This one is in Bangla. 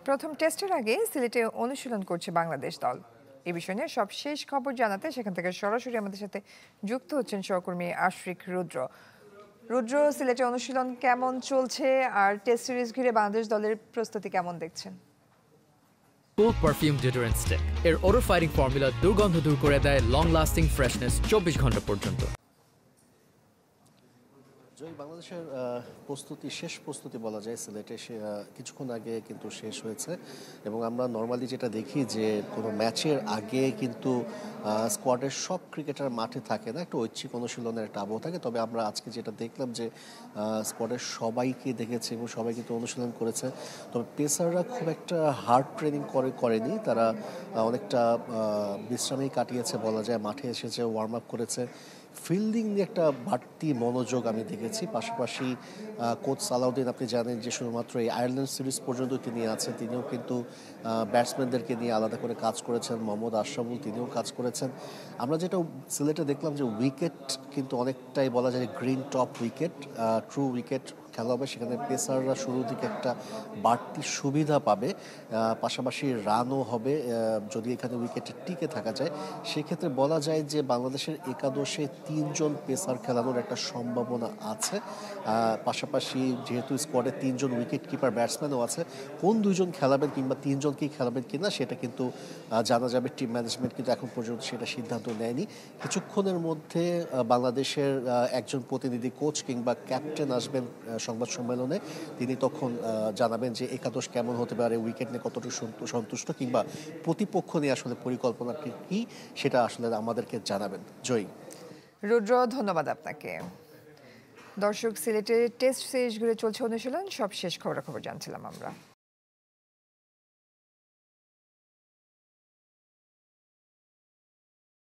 প্রথম টেস্টের আগে সিলেটে অনুশীলন করছে বাংলাদেশ দল। এ বিষয়ে নিয়ে সব শেষ খবর জানাতে সেখান থেকে সরাসরি আমাদের সাথে যুক্ত হচ্ছেন সহকর্মী আশরিক রুদ্র। রুদ্র, সিলেটে অনুশীলন কেমন চলছে আর টেস্ট সিরিজ ঘিরে বাংলাদেশ দলের প্রস্তুতি কেমন দেখছেন? Cool perfume deodorant stick এর odor fighting formula দুর্গন্ধ দূর করে দেয় লং লাস্টিং ফ্রেশনেস 24 ঘন্টা পর্যন্ত। বাংলাদেশের শেষ প্রস্তুতি বলা যায় সিলেটে কিছুক্ষণ আগে কিন্তু শেষ হয়েছে এবং আমরা নর্মালি যেটা দেখি যে কোনো ম্যাচের আগে কিন্তু স্কোয়াডের সব ক্রিকেটার মাঠে থাকে না, একটু ঐচ্ছিক অনুশীলনের একটা আবহ থাকে। তবে আমরা আজকে যেটা দেখলাম যে স্কোয়াডের সবাইকে দেখেছে এবং সবাই কিন্তু অনুশীলন করেছে। তবে পেসাররা খুব একটা হার্ড ট্রেনিং করেনি, তারা অনেকটা বিশ্রামেই কাটিয়েছে বলা যায়। মাঠে এসেছে, ওয়ার্ম আপ করেছে, ফিল্ডিং নিয়ে একটা বাড়তি মনোযোগ আমি দেখেছি। পাশাপাশি কোচ সালাউদ্দিন, আপনি জানেন যে শুধুমাত্র এই আয়ারল্যান্ড সিরিজ পর্যন্ত তিনি আছেন, তিনিও কিন্তু ব্যাটসম্যানদেরকে নিয়ে আলাদা করে কাজ করেছেন। মোহাম্মদ আশরাফুল তিনিও কাজ করেছেন। আমরা যেটা সিলেটে দেখলাম যে উইকেট কিন্তু অনেকটাই বলা যায় green top wicket, true wicket খেলা হবে। সেখানে পেসাররা শুরুর দিকে একটা বাড়তি সুবিধা পাবে, পাশাপাশি রানও হবে যদি এখানে উইকেটে টিকে থাকা যায়। সেক্ষেত্রে বলা যায় যে বাংলাদেশের একাদশে 3 জন পেসার খেলানোর একটা সম্ভাবনা আছে। পাশাপাশি যেহেতু স্কোয়াডে 3 জন উইকেট কিপার ব্যাটসম্যানও আছে, কোন 2 জন খেলাবেন কিংবা 3 জনকেই খেলাবেন কিনা সেটা কিন্তু জানা যাবে। টিম ম্যানেজমেন্ট কিন্তু এখন পর্যন্ত সেটা সিদ্ধান্ত নেয়নি। কিছুক্ষণের মধ্যে বাংলাদেশের একজন প্রতিনিধি কোচ কিংবা ক্যাপ্টেন আসবেন সংবাদ সম্মেলনে। তিনি তখন জানাবেন যে একাদশ কেমন হতে পারে, উইকেট নিয়ে কতটুকু সন্তুষ্ট কিংবা প্রতিপক্ষ নিয়ে আসলে পরিকল্পনা কি সেটা আসলে আমাদেরকে জানাবেন। জয়ী। রুদ্র, ধন্যবাদ আপনাকে। দর্শক, সিলেটে টেস্ট সিরিজ ঘিরে চলছে অনুশীলন, সব শেষ খবরাখবর জানছিলাম আমরা।